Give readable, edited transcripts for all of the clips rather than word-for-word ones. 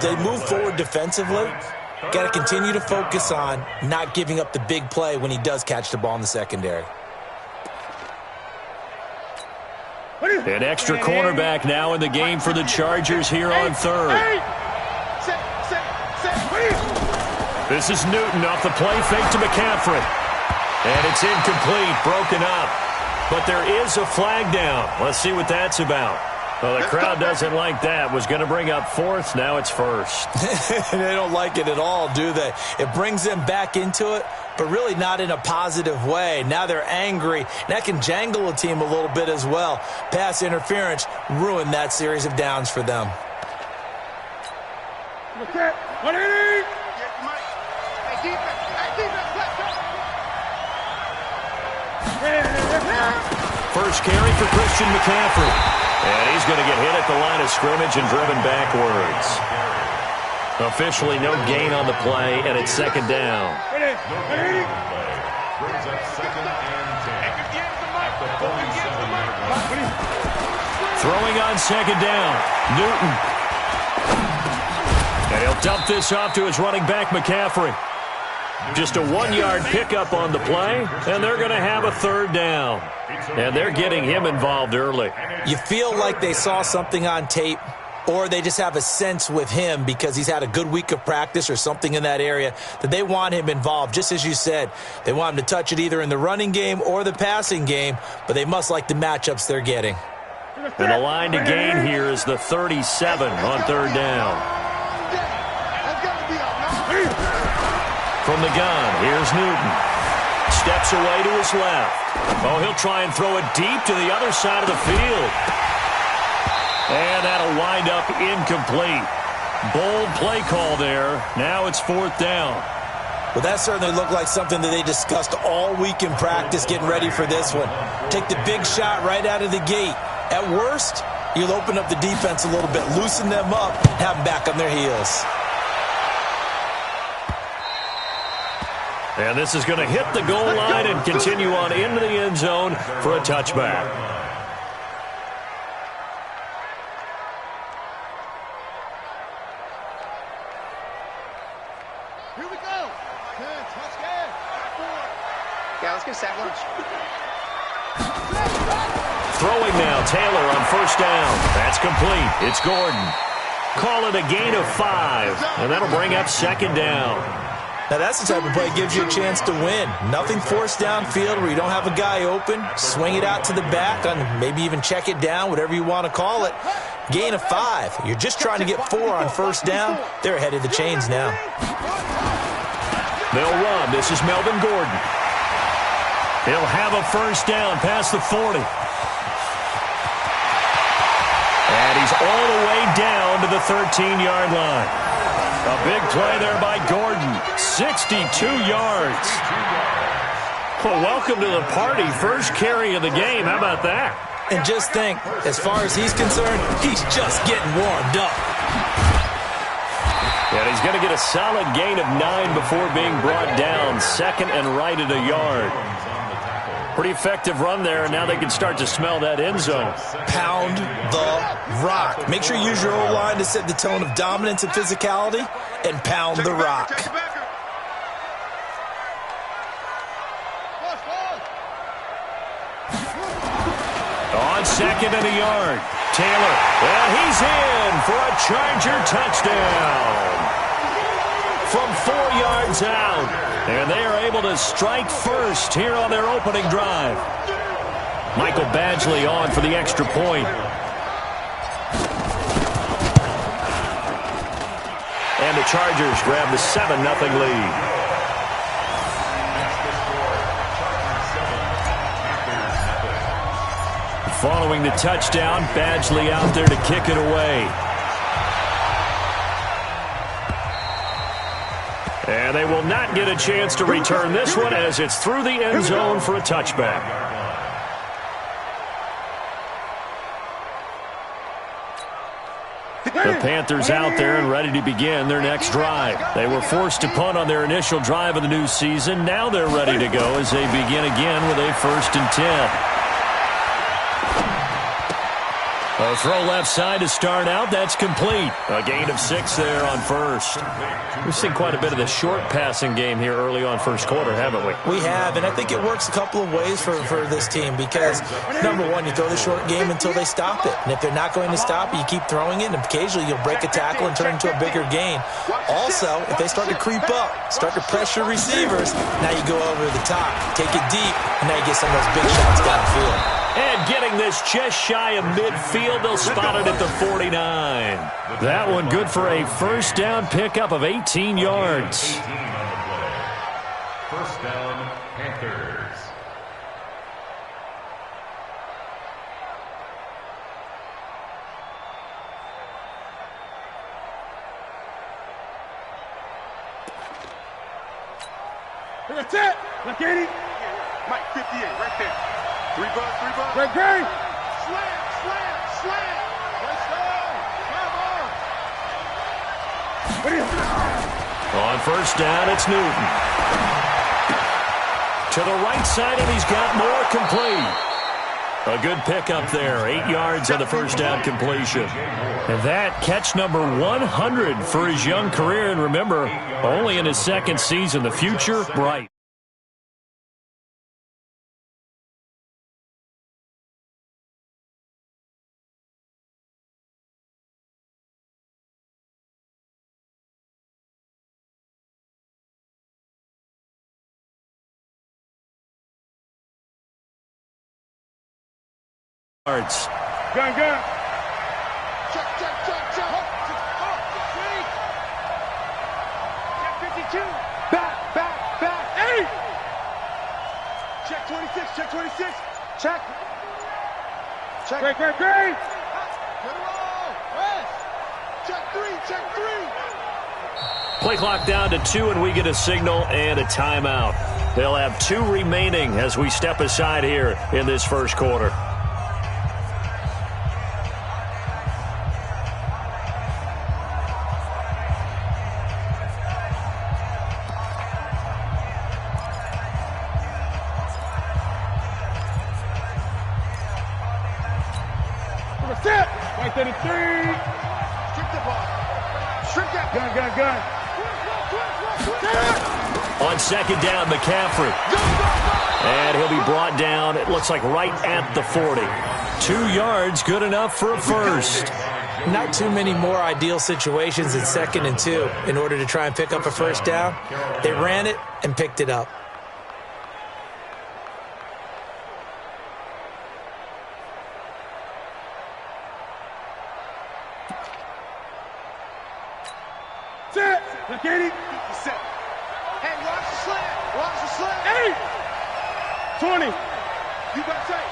They move forward defensively. Got to continue to focus on not giving up the big play when he does catch the ball in the secondary. An extra cornerback now in the game for the Chargers here on third. This is Newton off the play fake to McCaffrey. And it's incomplete, broken up. But there is a flag down. Let's see what that's about. Well, the crowd doesn't like that. Was going to bring up fourth. Now it's first. They don't like it at all, do they? It brings them back into it, but really not in a positive way. Now they're angry. That can jangle a team a little bit as well. Pass interference ruined that series of downs for them. First carry for Christian McCaffrey. And he's going to get hit at the line of scrimmage and driven backwards. Officially no gain on the play, and it's second down. Throwing on second down, Newton. And he'll dump this off to his running back, McCaffrey. Just a 1-yard pickup on the play, and they're going to have a third down. And they're getting him involved early. You feel like they saw something on tape, or they just have a sense with him because he's had a good week of practice or something in that area that they want him involved. Just as you said, they want him to touch it either in the running game or the passing game, but they must like the matchups they're getting. And the line to gain here is the 37 on third down. From the gun, here's Newton. Steps away to his left. Oh, he'll try and throw it deep to the other side of the field. And that'll wind up incomplete. Bold play call there. Now it's fourth down. Well, that certainly looked like something that they discussed all week in practice getting ready for this one. Take the big shot right out of the gate. At worst, you'll open up the defense a little bit, loosen them up, have them back on their heels. And this is going to hit the goal line and continue on into the end zone for a touchback. Here we go. Good, touchdown. Yeah, let's go sack lunch. Throwing now, Taylor on first down. That's complete. It's Gordon. Call it a gain of 5, and that'll bring up second down. Now, that's the type of play that gives you a chance to win. Nothing forced downfield where you don't have a guy open. Swing it out to the back, and maybe even check it down, whatever you want to call it. Gain of 5. You're just trying to get 4 on first down. They're ahead of the chains now. They'll run. This is Melvin Gordon. He'll have a first down past the 40. And he's all the way down to the 13-yard line. A big play there by Gordon. 62 yards. Well, welcome to the party. First carry of the game. How about that? And just think, as far as he's concerned, he's just getting warmed up. And he's going to get a solid gain of 9 before being brought down. Second and right at a yard. Pretty effective run there, and now they can start to smell that end zone. Pound the rock. Make sure you use your O-line to set the tone of dominance and physicality, and pound the rock. On second and a yard, Taylor. And he's in for a Charger touchdown. From 4 yards out. And they are able to strike first here on their opening drive. Michael Badgley on for the extra point. And the Chargers grab the 7-0 lead. Following the touchdown, Badgley out there to kick it away. And they will not get a chance to return this one as it's through the end zone for a touchback. The Panthers out there and ready to begin their next drive. They were forced to punt on their initial drive of the new season. Now they're ready to go as they begin again with a 1st and 10. A throw left side to start out. That's complete. A gain of 6 there on first. We've seen quite a bit of the short passing game here early on first quarter, haven't we? We have, and I think it works a couple of ways for this team because, number one, you throw the short game until they stop it. And if they're not going to stop it, you keep throwing it, and occasionally you'll break a tackle and turn it into a bigger gain. Also, if they start to creep up, start to pressure receivers, now you go over the top, take it deep, and now you get some of those big shots downfield. And getting this just shy of midfield, they'll spot it at the 49. That one good for a first down pickup of 18 yards. First down, Panthers. That's it. Look at it. Mike, 58, right there. 3 bucks, 3 bucks. Great, great. Slam, slam, slam. Let's go. Come on. What do you On first down, it's Newton. To the right side, and he's got more complete. A good pickup there. 8 yards on the first down completion. And that catch number 100 for his young career. And remember, only in his second season, the future bright. Yards. Gun, gun. Check, check, check, check. Check 52. Back, back, back. 8. Check 26, check 26. Check. Check. Great, great, great. Get it all. Rest. Check 3, check 3. Play clock down to 2, and we get a signal and a timeout. They'll have 2 remaining as we step aside here in this first quarter. Set. Right there to 3. Strip the ball. Strip that. Gun, gun, gun. On second down, McCaffrey. And he'll be brought down, it looks like right at the 40. 2 yards, good enough for a first. Not too many more ideal situations in 2nd and 2 in order to try and pick up a first down. They ran it and picked it up. Set. Look at it. Set. Hey, watch the slant. Watch the slant. 8. 20. You got tight.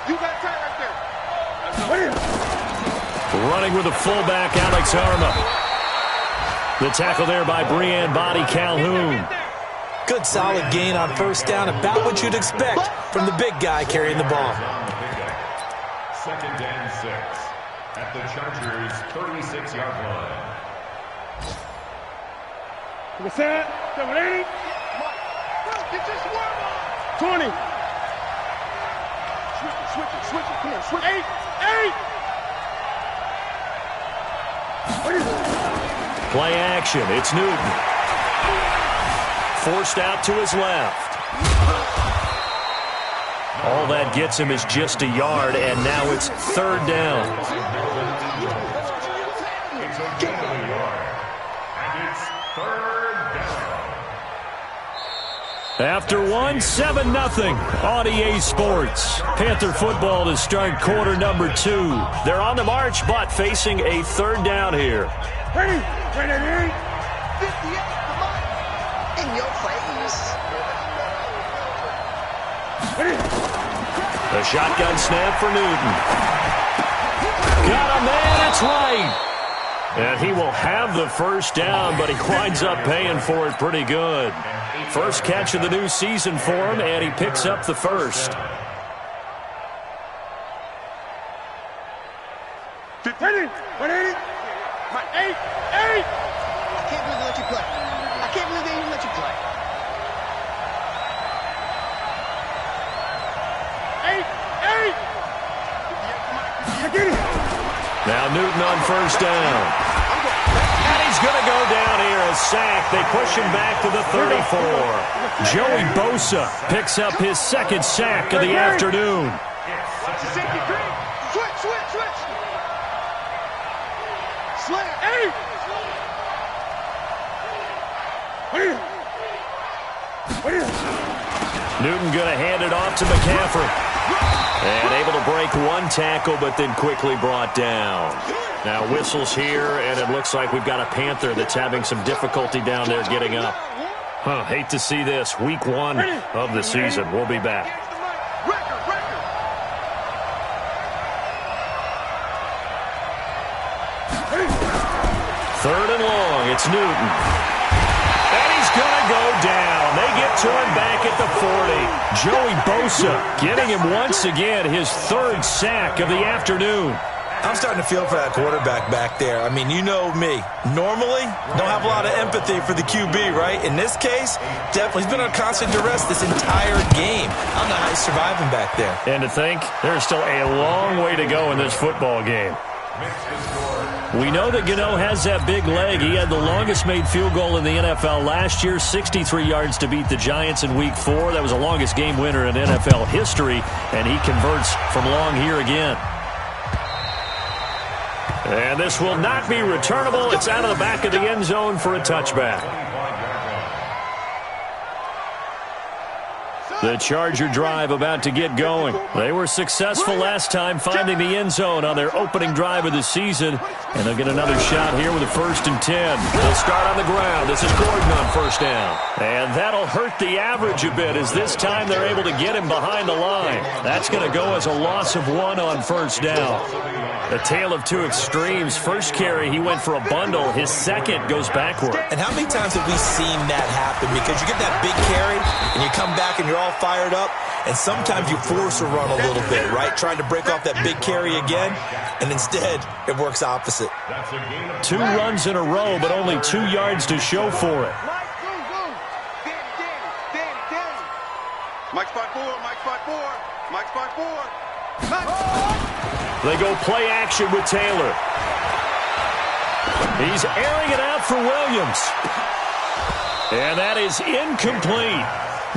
You got tight right there. What is it? Running with the fullback, Alex Arma. The tackle there by Breanne Body Calhoun. Good solid gain on first down, about what you'd expect from the big guy carrying the ball. 2nd and 6 at the Chargers' 36-yard line. Set. 780. Get this one. 20. Switch it, switch it, switch it. Come on, switch. 8. 8. What is it? Play action, it's Newton. Forced out to his left. All that gets him is just a yard, and now it's 3rd down. It's a gain of a yard. And it's 3rd down. After 1, 7-0 on EA Sports. Panther football to start quarter number 2. They're on the march, but facing a 3rd down here. Ready? Ready? 58 for Mike. In your face. Ready? The shotgun snap for Newton. Got him, man, it's right. And he will have the first down, but he winds up paying for it pretty good. First catch of the new season for him, and he picks up the first. Ready? 180. My 8. 8. I can't believe they let you play. I can't believe they even let you play. 8. 8. Get it. Newton on first down. And he's going to go down here, a sack. They push him back to the 34. Joey Bosa picks up his second sack of the afternoon. Switch. Slant. Hey! Newton going to hand it off to McCaffrey. And able to break one tackle, but then quickly brought down. Now whistles here, and it looks like we've got a Panther that's having some difficulty down there getting up. Hate to see this. Week 1 of the season. We'll be back. Third and long. It's Newton. And he's going to go down. They get to him back at the 40. Joey Bosa getting him once again his third sack of the afternoon. I'm starting to feel for that quarterback back there. I mean, you know me. Normally, don't have a lot of empathy for the QB, right? In this case, definitely, he's been on constant duress this entire game. I don't know how he's surviving back there. And to think, there's still a long way to go in this football game. We know that Gano has that big leg. He had the longest made field goal in the NFL last year, 63 yards to beat the Giants in Week 4. That was the longest game winner in NFL history, and he converts from long here again. And this will not be returnable. It's out of the back of the end zone for a touchback. The Charger drive about to get going. They were successful last time finding the end zone on their opening drive of the season. And they'll get another shot here with a 1st and 10. They'll start on the ground. This is Gordon on first down. And that'll hurt the average a bit as this time they're able to get him behind the line. That's going to go as a loss of 1 on first down. A tale of two extremes. First carry, he went for a bundle. His second goes backward. And how many times have we seen that happen? Because you get that big carry, and you come back and you're all fired up, and sometimes you force a run a little bit, right? Trying to break off that big carry again, and instead it works opposite. 2 runs in a row, but only 2 yards to show for it. Mike spot 4. They go play action with Taylor. He's airing it out for Williams. And that is incomplete.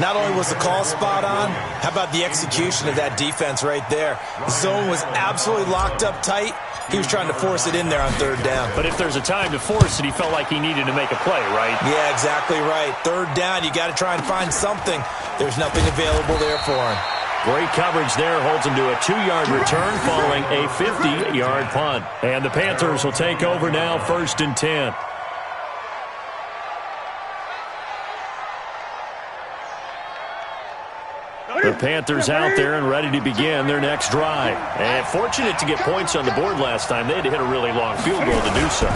Not only was the call spot on, how about the execution of that defense right there? The zone was absolutely locked up tight. He was trying to force it in there on 3rd down. But if there's a time to force it, he felt like he needed to make a play, right? Yeah, exactly right. 3rd down, you got to try and find something. There's nothing available there for him. Great coverage there, holds him to a 2-yard return following a 50-yard punt. And the Panthers will take over now, 1st and 10. The Panthers out there and ready to begin their next drive. And fortunate to get points on the board last time. They had to hit a really long field goal to do so.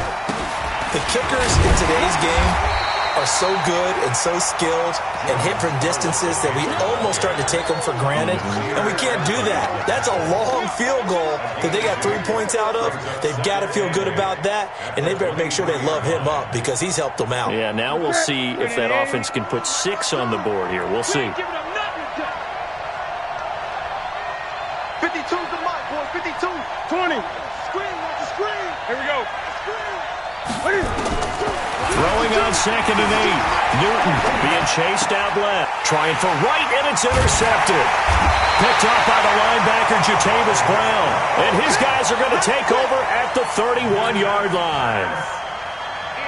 The kickers in today's game are so good and so skilled and hit from distances that we almost start to take them for granted. And we can't do that. That's a long field goal that they got 3 points out of. They've got to feel good about that. And they better make sure they love him up because he's helped them out. Yeah, now we'll see if that offense can put 6 on the board here. We'll see. 52's the mark, boys. 52. 20. Screen, that's a screen. Here we go. Throwing on 2nd and 8. Newton being chased out left. Trying for right, and it's intercepted. Picked off by the linebacker, Jatavis Brown. And his guys are going to take over at the 31-yard line.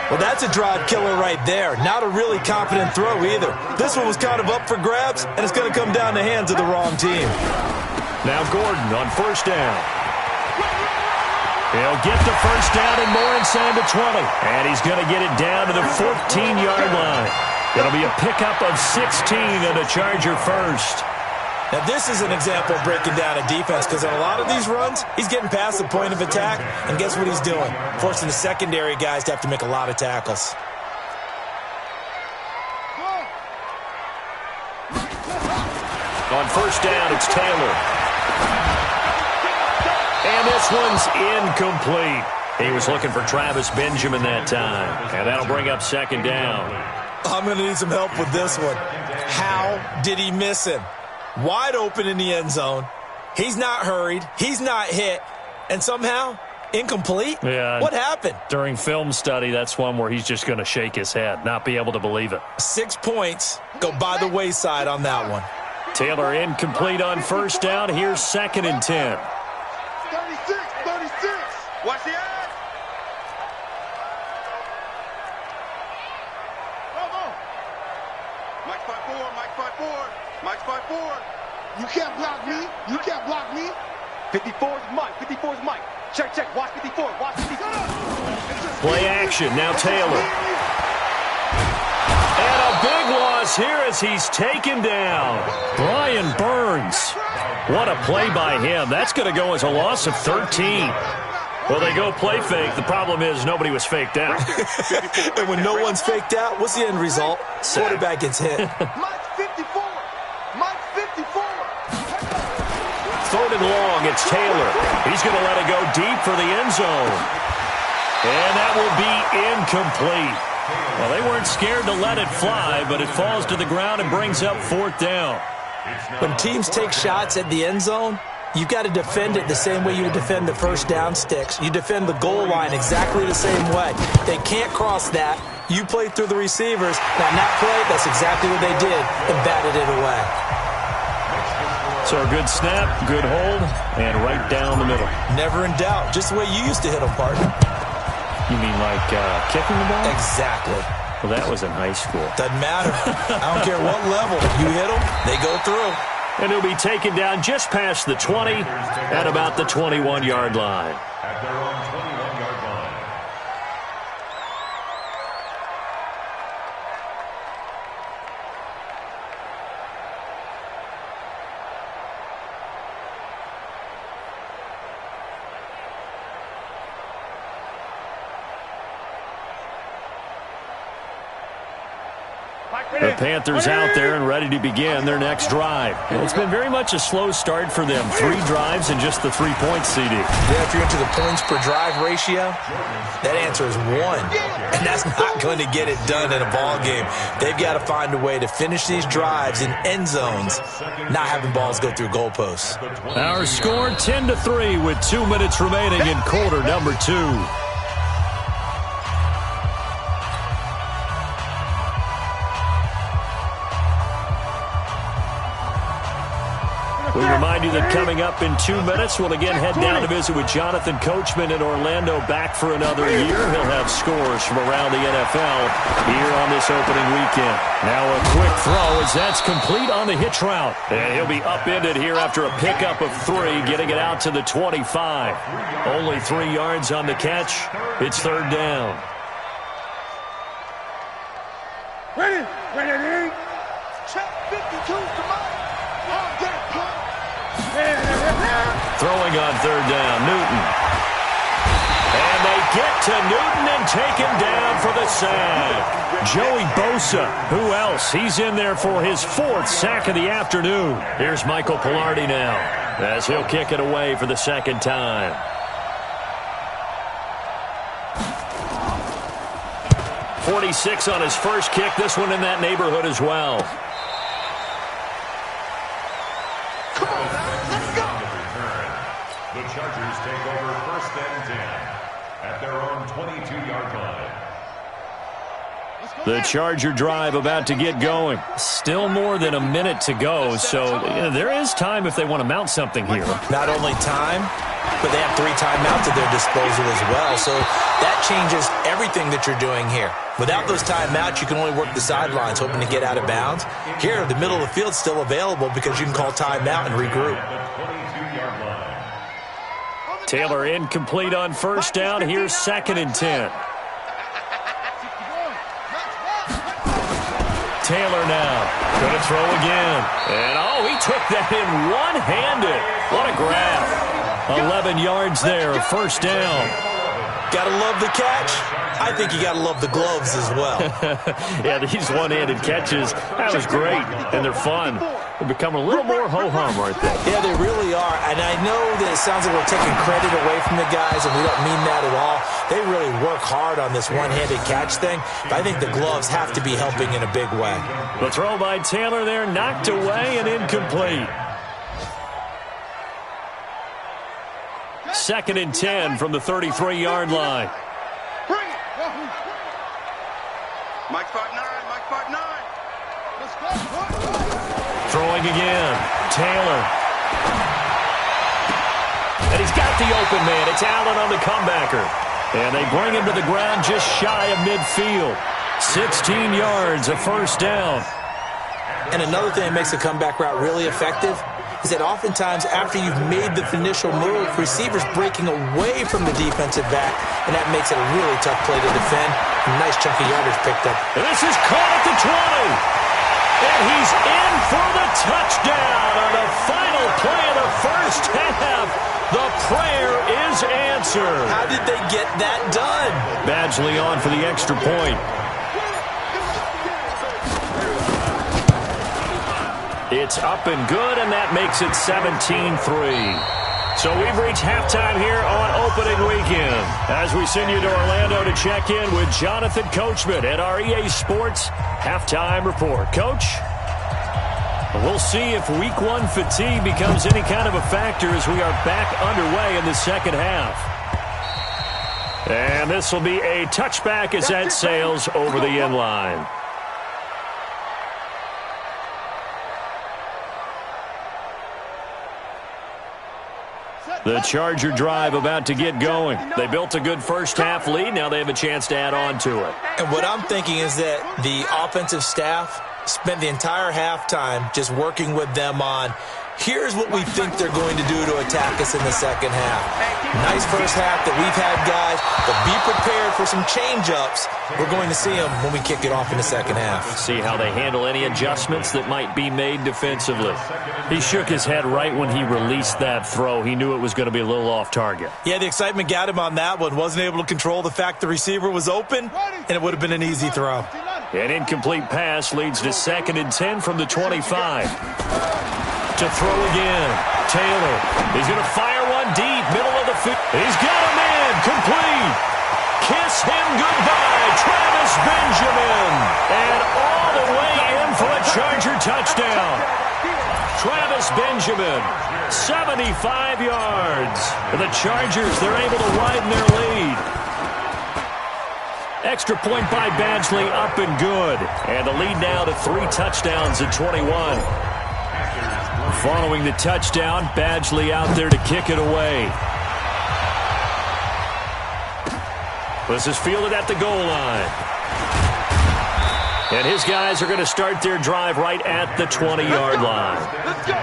Well, that's a drive killer right there. Not a really confident throw either. This one was kind of up for grabs, and it's going to come down the hands of the wrong team. Now Gordon on first down. He'll get the first down and more inside the 20. And he's going to get it down to the 14-yard line. It'll be a pickup of 16 and a Charger first. Now, this is an example of breaking down a defense because on a lot of these runs, he's getting past the point of attack, and guess what he's doing? Forcing the secondary guys to have to make a lot of tackles. On first down, it's Taylor. And this one's incomplete. He was looking for Travis Benjamin that time. And that'll bring up 2nd down. I'm going to need some help with this one. How did he miss him? Wide open in the end zone. He's not hurried. He's not hit. And somehow, Incomplete? Yeah. What happened? During film study, that's one where he's just going to shake his head, not be able to believe it. 6 points go by the wayside on that one. Taylor incomplete on first down. Here's 2nd and 10. 36. Watch the eye. Go. Mike 5'4", Mike 5'4". You can't block me. 54 is Mike. Check. Watch 54. Play action. Now Taylor. And a big loss here as he's taken down. Brian Burns. What a play by him. That's going to go as a loss of 13. Well, they go play fake. The problem is nobody was faked out. And when no one's faked out, what's the end result? Quarterback gets hit. Mike 54. 3rd and long, it's Taylor. He's going to let it go deep for the end zone. And that will be incomplete. Well, they weren't scared to let it fly, but it falls to the ground and brings up 4th down. When teams take shots at the end zone, you've got to defend it the same way you would defend the first down sticks. You defend the goal line exactly the same way. They can't cross that. You play through the receivers. Now, in that play, that's exactly what they did and batted it away. So a good snap, good hold, and right down the middle. Never in doubt. Just the way you used to hit them, partner. You mean like kicking the ball? Exactly. Well, that was in high school. Doesn't matter. I don't care what level. You hit them, they go through. And he'll be taken down just past the 20 at about the 21-yard line. At their own 21-yard line. The Panthers out there and ready to begin their next drive. It's been very much a slow start for them. 3 drives and just the 3 points, CD. Yeah, if you're into the points per drive ratio, that answer is 1. And that's not going to get it done in a ball game. They've got to find a way to finish these drives in end zones, not having balls go through goalposts. Our score 10-3 with 2 minutes remaining in quarter number 2. We remind you that coming up in 2 minutes, we'll again head down to visit with Jonathan Coachman in Orlando, back for another year. He'll have scores from around the NFL here on this opening weekend. Now a quick throw as that's complete on the hitch route. And he'll be upended here after a pickup of 3, getting it out to the 25. Only 3 yards on the catch. It's 3rd down. Ready. Check 52 to Mike. Throwing on 3rd down, Newton. And they get to Newton and take him down for the sack. Joey Bosa, who else? He's in there for his 4th sack of the afternoon. Here's Michael Pilardi now as he'll kick it away for the 2nd time. .46 on his first kick. This one in that neighborhood as well. The Chargers take over 1st and 10 at their own 22-yard line. The Charger drive about to get going. Still more than a minute to go, so there is time if they want to mount something here. Not only time, but they have 3 timeouts at their disposal as well, so that changes everything that you're doing here. Without those timeouts, you can only work the sidelines, hoping to get out of bounds. Here, the middle of the field's still available because you can call timeout and regroup. Taylor incomplete on first down. Here's 2nd and 10. Taylor now going to throw again. And, oh, he took that in one-handed. What a grab. 11 yards there, 1st down. Got to love the catch. I think you got to love the gloves as well. Yeah, these one-handed catches, that was great, and they're fun. They become a little more ho-hum, aren't they? Yeah, they really are. And I know that it sounds like we're taking credit away from the guys, and we don't mean that at all. They really work hard on this one-handed catch thing, but I think the gloves have to be helping in a big way. The throw by Taylor there, knocked away and incomplete. 2nd and 10 from the 33-yard line. Mike 5'9", Mike 5'9". Let's go. Throwing again. Taylor. And he's got the open man. It's Allen on the comebacker. And they bring him to the ground just shy of midfield. 16 yards, a first down. And another thing that makes a comeback route really effective is that oftentimes after you've made the initial move, receivers breaking away from the defensive back, and that makes it a really tough play to defend. A nice chunk of yardage picked up. And this is caught at the 20. And he's in for the touchdown on the final play of the first half. The prayer is answered. How did they get that done? Badgley on for the extra point. It's up and good, and that makes it 17-3. So we've reached halftime here on opening weekend as we send you to Orlando to check in with Jonathan Coachman at our EA Sports Halftime Report. Coach, we'll see if Week 1 fatigue becomes any kind of a factor as we are back underway in the second half. And this will be a touchback as that sails over the end line. The Charger drive about to get going. They built a good first half lead. Now they have a chance to add on to it. And what I'm thinking is that the offensive staff spent the entire halftime just working with them on, here's what we think they're going to do to attack us in the second half. Nice first half that we've had, guys, but be prepared for some change-ups. We're going to see them when we kick it off in the second half. See how they handle any adjustments that might be made defensively. He shook his head right when he released that throw. He knew it was going to be a little off target. Yeah, the excitement got him on that one. Wasn't able to control the fact the receiver was open, and it would have been an easy throw. An incomplete pass leads to 2nd and 10 from the 25. To throw again. Taylor. He's going to fire one deep, middle of the field. He's got a man. Complete. Kiss him goodbye. Travis Benjamin. And all the way in for a Charger touchdown. Travis Benjamin, 75 yards. And the Chargers, they're able to widen their lead. Extra point by Badgley, up and good. And the lead now to 3 touchdowns at 21. Following the touchdown, Badgley out there to kick it away. This is fielded at the goal line. And his guys are going to start their drive right at the 20-yard line. Let's go.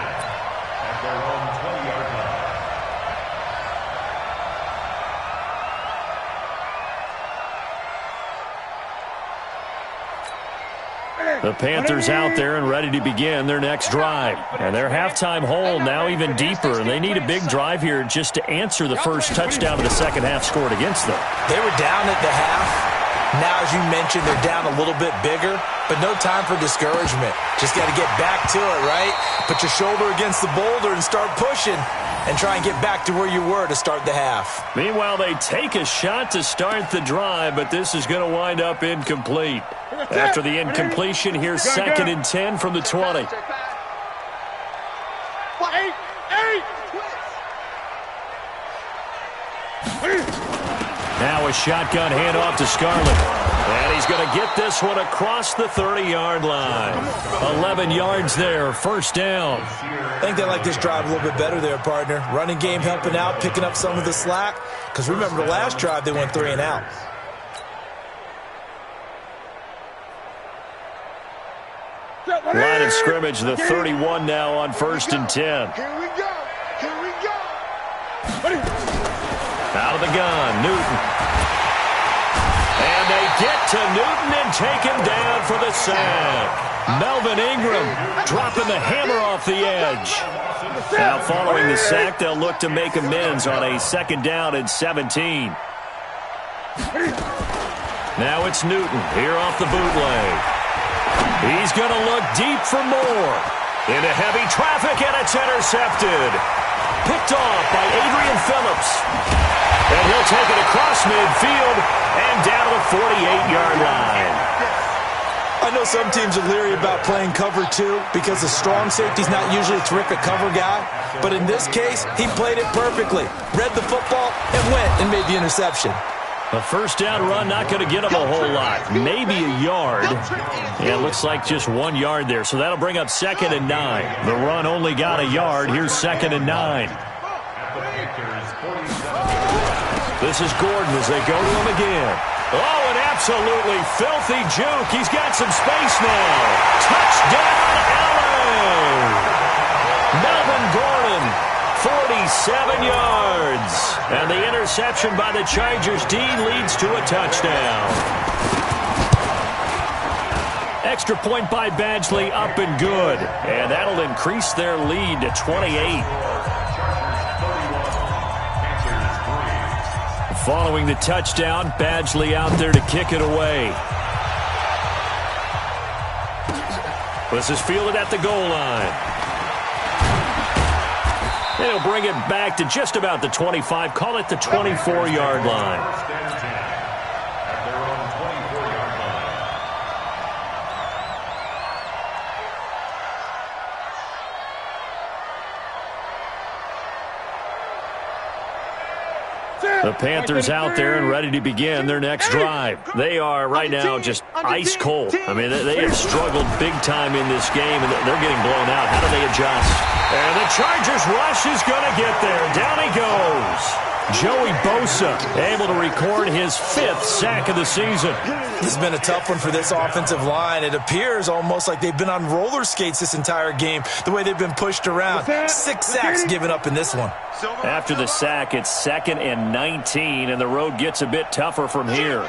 The Panthers out there and ready to begin their next drive. And their halftime hole now even deeper, and they need a big drive here just to answer the first touchdown of the second half scored against them. They were down at the half. Now, as you mentioned, they're down a little bit bigger, but no time for discouragement. Just got to get back to it, right? Put your shoulder against the boulder and start pushing and try and get back to where you were to start the half. Meanwhile, they take a shot to start the drive, but this is going to wind up incomplete. After the incompletion, here's 2nd and 10 from the 20. Now a shotgun handoff to Scarlett. And he's going to get this one across the 30-yard line. 11 yards there, first down. I think they like this drive a little bit better there, partner. Running game helping out, picking up some of the slack. Because remember, the last drive, they went 3 and out. Line of scrimmage, the 31 now on 1st and 10. Here we go. Here we go. Out of the gun, Newton. And they get to Newton and take him down for the sack. Melvin Ingram dropping the hammer off the edge. Now following the sack, they'll look to make amends on a 2nd down and 17. Now it's Newton here off the bootleg. He's going to look deep for more. Into heavy traffic, and it's intercepted. Picked off by Adrian Phillips. And he'll take it across midfield and down to the 48-yard line. I know some teams are leery about playing cover 2 because the strong safety's not usually a terrific cover guy. But in this case, he played it perfectly. Read the football and went and made the interception. A first down run, not going to get him a whole lot. Maybe a yard. Yeah, it looks like just 1 yard there. So that'll bring up 2nd and 9. The run only got a yard. Here's 2nd and 9. This is Gordon as they go to him again. Oh, an absolutely filthy juke. He's got some space now. Touchdown, Allen! Melvin Gordon, 47 yards. And the interception by the Chargers D leads to a touchdown. Extra point by Badgley, up and good. And that'll increase their lead to 28. Following the touchdown, Badgley out there to kick it away. This is fielded at the goal line. And he'll bring it back to just about the 25. Call it the 24-yard line. The Panthers out there and ready to begin their next drive. They are right now just ice cold. I mean, they have struggled big time in this game, and they're getting blown out. How do they adjust? And the Chargers rush is going to get there. Down he goes. Joey Bosa able to record his 5th sack of the season. This has been a tough one for this offensive line. It appears almost like they've been on roller skates this entire game, the way they've been pushed around. 6 sacks given up in this one. After the sack, it's 2nd and 19, and the road gets a bit tougher from here.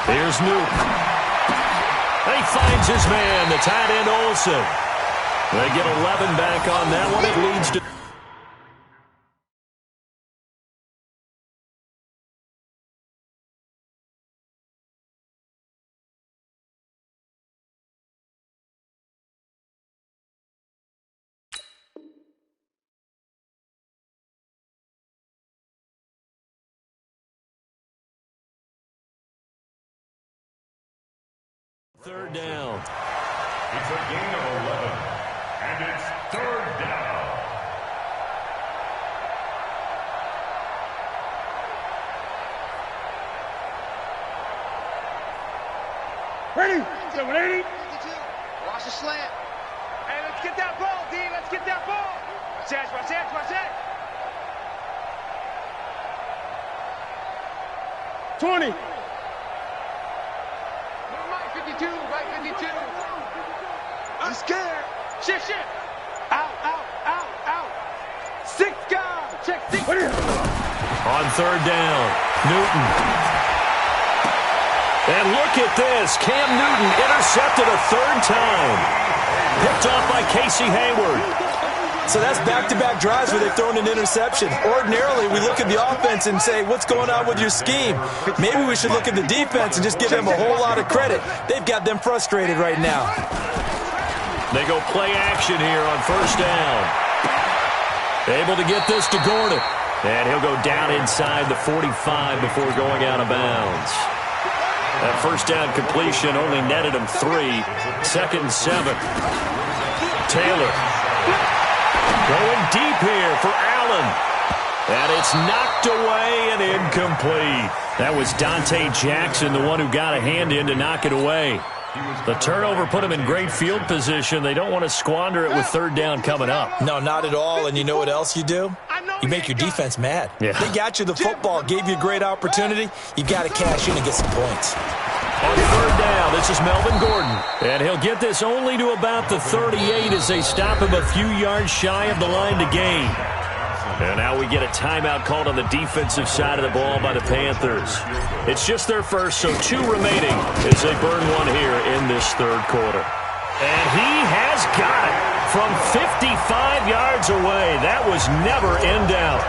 Here's Newton. He finds his man, the tight end Olsen. They get 11 back on that one. It leads to... Third down. It's a gain of 11, and it's 3rd down. Ready? 780. Watch the slant. Hey, let's get that ball, D. Let's get that ball. Watch that, watch that, watch that. 20. Right 52, right 52. I'm scared. Shit, shit. Out, out, out, out. 6 guys. Check 6. On 3rd down, Newton. And look at this. Cam Newton intercepted a 3rd time. Picked off by Casey Hayward. So that's back-to-back drives where they've thrown an interception. Ordinarily, we look at the offense and say, what's going on with your scheme? Maybe we should look at the defense and just give them a whole lot of credit. They've got them frustrated right now. They go play action here on 1st down. Able to get this to Gordon. And he'll go down inside the 45 before going out of bounds. That 1st down completion only netted him 3. 2nd and 7. Taylor. Going deep here for Allen. And it's knocked away and incomplete. That was Dante Jackson, the one who got a hand in to knock it away. The turnover put him in great field position. They don't want to squander it with 3rd down coming up. No, not at all. And you know what else you do? You make your defense mad. Yeah. They got you the football, gave you a great opportunity. You got to cash in and get some points. On 3rd down, this is Melvin Gordon. And he'll get this only to about the 38 as they stop him a few yards shy of the line to gain. And now we get a timeout called on the defensive side of the ball by the Panthers. It's just their first, so 2 remaining as they burn one here in this 3rd quarter. And he has got it from 55 yards away. That was never in doubt.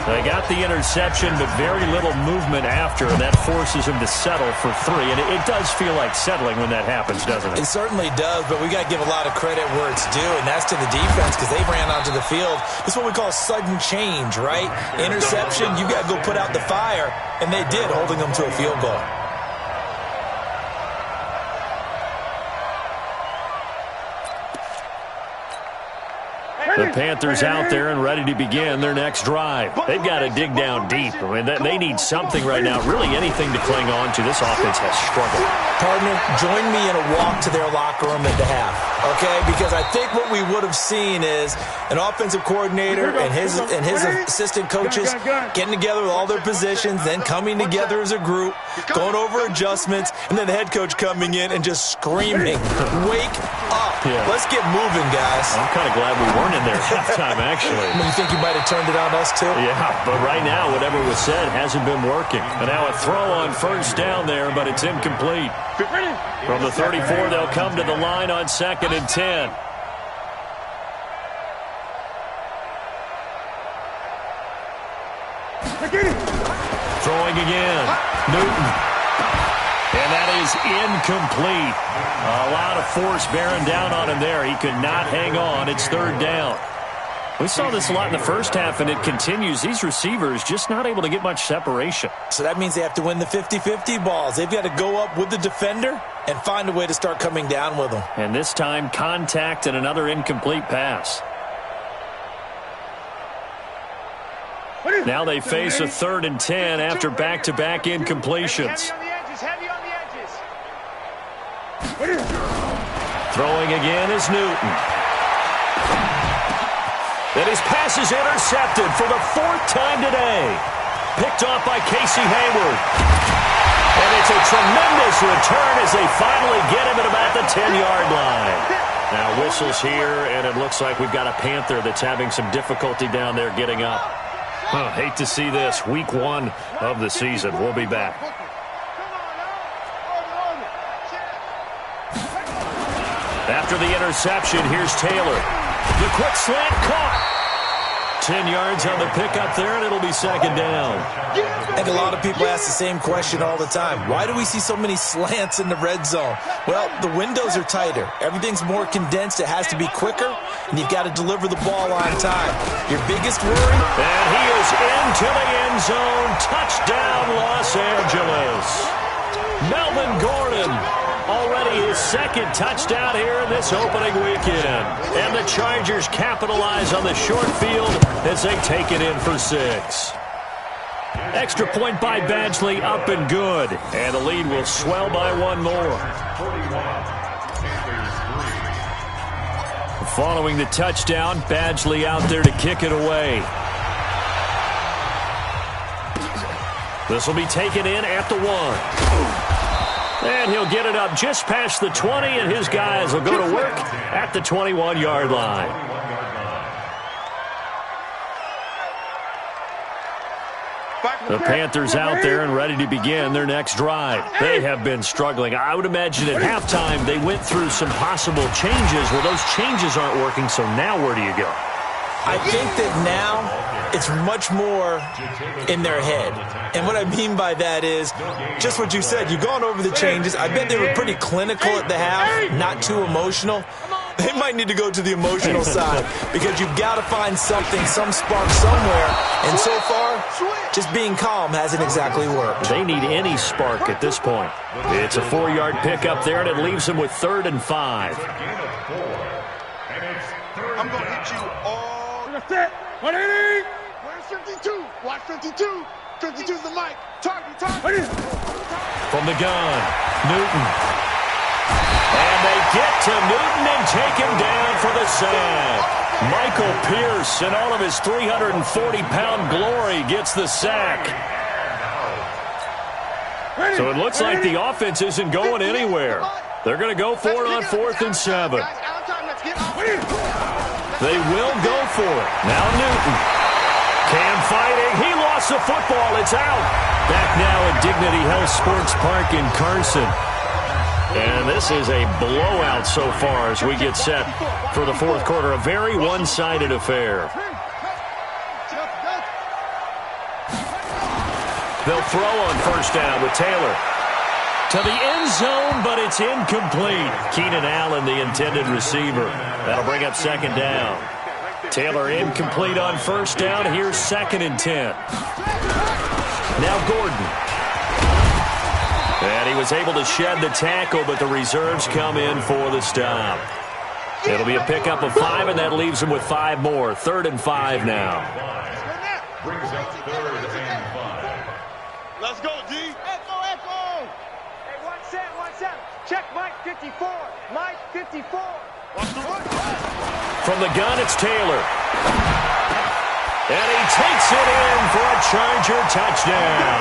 They got the interception, but very little movement after, and that forces him to settle for 3. And it does feel like settling when that happens, doesn't it? It certainly does, but we got to give a lot of credit where it's due, and that's to the defense because they ran onto the field. This is what we call sudden change, right? Interception, you got to go put out the fire, and they did, holding them to a field goal. The Panthers out there and ready to begin their next drive. They've got to dig down deep. I mean, they need something right now, really anything to cling on to. This offense has struggled. Partner, join me in a walk to their locker room at the half, okay? Because I think what we would have seen is an offensive coordinator and his assistant coaches getting together with all their positions, then coming together as a group, going over adjustments, and then the head coach coming in and just screaming, "Wake up. Yeah. Let's get moving, guys." I'm kind of glad we weren't in there at halftime, actually. You think you might have turned it on us, too? Yeah, but right now, whatever was said hasn't been working. And now a throw on first down there, but it's incomplete. From the 34, they'll come to the line on 2nd and 10. Throwing again. Newton. And that is incomplete. A lot of force bearing down on him there. He could not hang on. It's 3rd down. We saw this a lot in the first half, and it continues. These receivers just not able to get much separation. So that means they have to win the 50-50 balls. They've got to go up with the defender and find a way to start coming down with them. And this time, contact and another incomplete pass. Now they face a 3rd and 10 after back-to-back incompletions. Throwing again is Newton. And his pass is intercepted for the 4th time today. Picked off by Casey Hayward. And it's a tremendous return as they finally get him at about the 10-yard line. Now whistles here, and it looks like we've got a Panther that's having some difficulty down there getting up. Hate to see this. Week 1 of the season. We'll be back. After the interception, here's Taylor. The quick slant caught. 10 yards on the pickup there, and it'll be 2nd down. I think a lot of people ask the same question all the time. Why do we see so many slants in the red zone? Well, the windows are tighter. Everything's more condensed. It has to be quicker, and you've got to deliver the ball on time. Your biggest worry? And he is into the end zone. Touchdown, Los Angeles. Melvin Gordon. Already his 2nd touchdown here in this opening weekend. And the Chargers capitalize on the short field as they take it in for 6. Extra point by Badgley, up and good. And the lead will swell by 1 more. Following the touchdown, Badgley out there to kick it away. This will be taken in at the 1. And he'll get it up just past the 20, and his guys will go to work at the 21-yard line. The Panthers out there and ready to begin their next drive. They have been struggling. I would imagine at halftime they went through some possible changes. Well, those changes aren't working, so now where do you go? I think that now it's much more in their head. And what I mean by that is just what you said. You've gone over the changes. I bet they were pretty clinical at the half, not too emotional. They might need to go to the emotional side because you've got to find something, some spark somewhere. And so far, just being calm hasn't exactly worked. They need any spark at this point. It's a 4-yard pickup there, and it leaves them with 3rd and 5. I'm going to hit you all. 180. Where's 52? Watch 52. 52's the mic. Target. From the gun, Newton. And they get to Newton and take him down for the sack. Michael Pierce, in all of his 340-pound glory, gets the sack. So it looks like the offense isn't going anywhere. They're going to go for it on 4th and 7. They will go for it. Now Newton. Cam fighting. He lost the football. It's out. Back now at Dignity Health Sports Park in Carson. And this is a blowout so far as we get set for the 4th quarter. A very one-sided affair. They'll throw on 1st down with Taylor. To the end zone, but it's incomplete. Keenan Allen, the intended receiver. That'll bring up 2nd down. Taylor incomplete on 1st down. Here's 2nd and 10. Now Gordon. And he was able to shed the tackle, but the reserves come in for the stop. It'll be a pickup of 5, and that leaves him with 5 more. 3rd and 5 now. Brings up 3rd and 5. Let's go, D. Echo, echo. Hey, one set. Check Mike 54. Mike 54. From the gun, it's Taylor. And he takes it in for a Charger touchdown.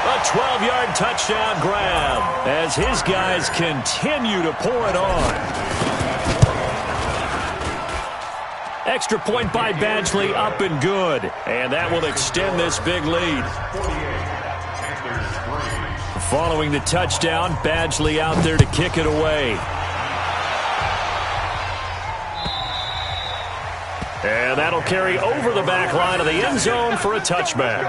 A 12-yard touchdown grab as his guys continue to pour it on. Extra point by Badgley, up and good. And that will extend this big lead. Following the touchdown, Badgley out there to kick it away. And that'll carry over the back line of the end zone for a touchback.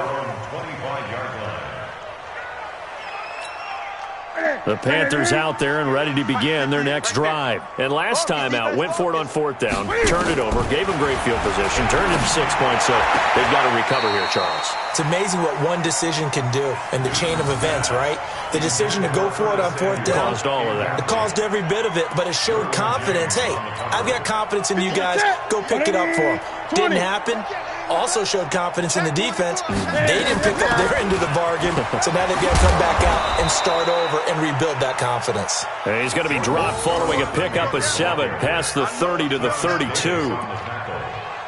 The Panthers out there and ready to begin their next drive. And last time out, went for it on 4th down, turned it over, gave them great field position, turned it to 6 points, so they've got to recover here, Charles. It's amazing what one decision can do in the chain of events, right? The decision to go for it on 4th down. Caused all of that. It caused every bit of it, but it showed confidence. Hey, I've got confidence in you guys. Go pick it up for them. Didn't happen. Also showed confidence in the defense. They didn't pick up their end of the bargain, so now they've got to come back out and start over and rebuild that confidence. And he's going to be dropped following a pickup of 7 past the 30 to the 32.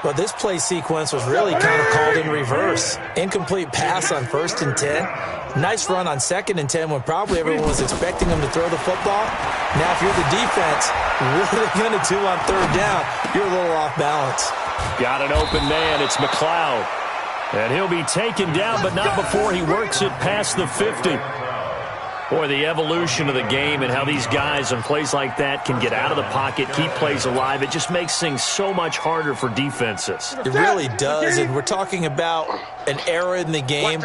Well, this play sequence was really kind of called in reverse. Incomplete pass on 1st and 10. Nice run on 2nd and 10 when probably everyone was expecting them to throw the football. Now, if you're the defense, what are they going to do on 3rd down? You're a little off balance. Got an open man. It's McLeod. And he'll be taken down, but not before he works it past the 50. Boy, the evolution of the game and how these guys in plays like that can get out of the pocket, keep plays alive, it just makes things so much harder for defenses. It really does, and we're talking about an era in the game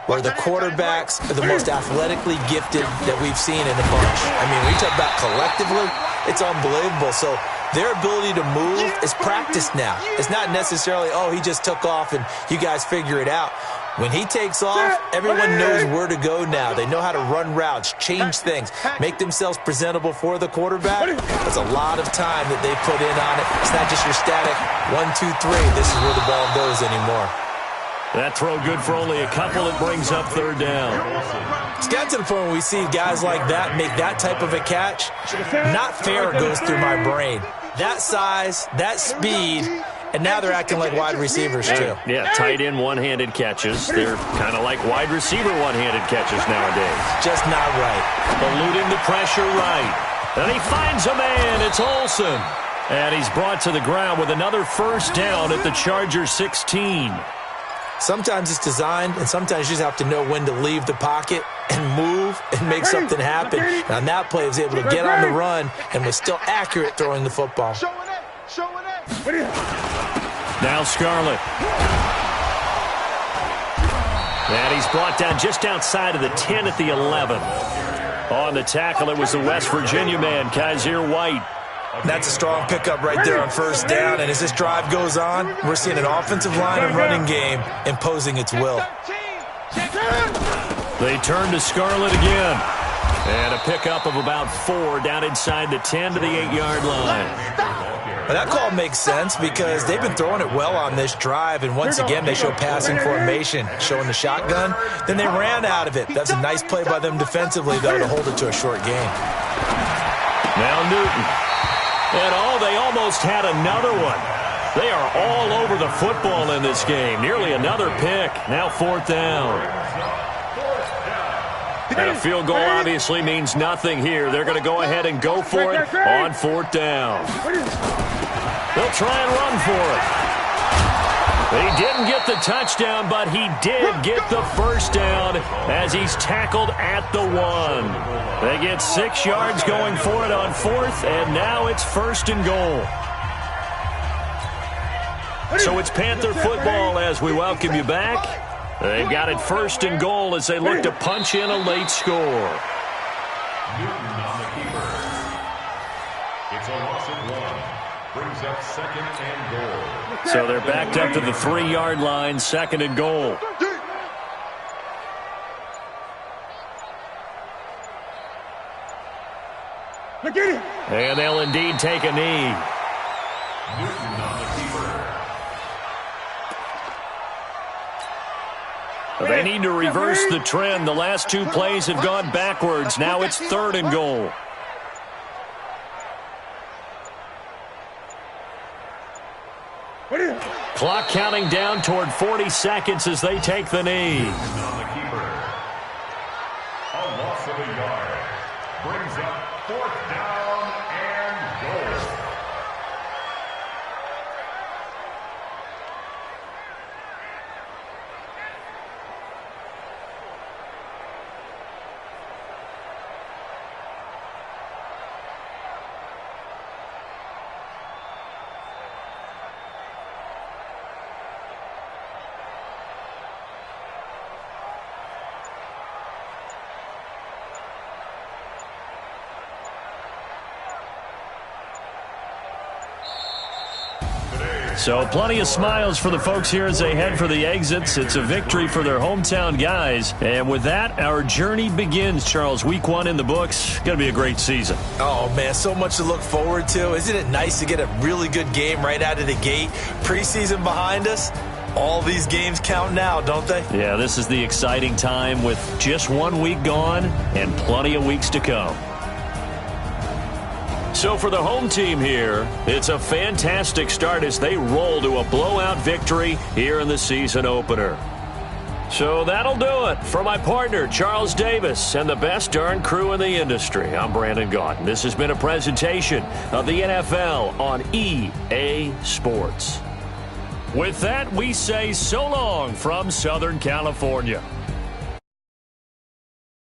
where the quarterbacks are the most athletically gifted that we've seen in a bunch. I mean, when you talk about collectively, it's unbelievable. So their ability to move is practiced now. It's not necessarily, oh, he just took off and you guys figure it out. When he takes off, everyone knows where to go now. They know how to run routes, change things, make themselves presentable for the quarterback. There's a lot of time that they put in on it. It's not just your static 1, 2, 3. This is where the ball goes anymore. That throw good for only a couple. It brings up 3rd down. It's got to the point where we see guys like that make that type of a catch. Not fair goes through my brain. That size, that speed, and now they're acting like wide receivers too. Yeah, tight end one-handed catches. They're kind of like wide receiver one-handed catches nowadays. Just not right. Eluding the pressure right. And he finds a man. It's Olsen. And he's brought to the ground with another 1st down at the Chargers 16. Sometimes it's designed, and sometimes you just have to know when to leave the pocket and move and make something happen. And on that play, he was able to get on the run and was still accurate throwing the football. Now Scarlett. And he's brought down just outside of the 10 at the 11. On the tackle, it was the West Virginia man, Kaiser White. That's a strong pickup right there on 1st down. And as this drive goes on, we're seeing an offensive line and running game imposing its will. They turn to Scarlett again. And a pickup of about 4 down inside the 10 to the 8-yard line. Well, that call makes sense because they've been throwing it well on this drive, and once again they show passing formation, showing the shotgun. Then they ran out of it. That's a nice play by them defensively, though, to hold it to a short gain. Now Newton. And they almost had another one. They are all over the football in this game. Nearly another pick. Now 4th down. And a field goal obviously means nothing here. They're going to go ahead and go for it on 4th down. They'll try and run for it. He didn't get the touchdown, but he did get the 1st down as he's tackled at the 1. They get 6 yards going for it on 4th, and now it's 1st and goal. So it's Panther football as we welcome you back. They've got it 1st and goal as they look to punch in a late score. Newton on the keeper. It's a loss of 1. Brings up 2nd and goal. So they're backed up to the 3-yard line, 2nd and goal. Look at him. And they'll indeed take a knee. Newton on the keeper. They need to reverse the trend. The last two plays have gone backwards. Now it's 3rd and goal. Clock counting down toward 40 seconds as they take the knee. On the keeper. A loss of a yard. Brings up 4th down and goal. So plenty of smiles for the folks here as they head for the exits. It's a victory for their hometown guys. And with that, our journey begins, Charles. Week 1 in the books. Going to be a great season. Oh, man, so much to look forward to. Isn't it nice to get a really good game right out of the gate? Preseason behind us. All these games count now, don't they? Yeah, this is the exciting time with just 1 week gone and plenty of weeks to come. So for the home team here, it's a fantastic start as they roll to a blowout victory here in the season opener. So that'll do it. For my partner, Charles Davis, and the best darn crew in the industry, I'm Brandon Gaudin. This has been a presentation of the NFL on EA Sports. With that, we say so long from Southern California.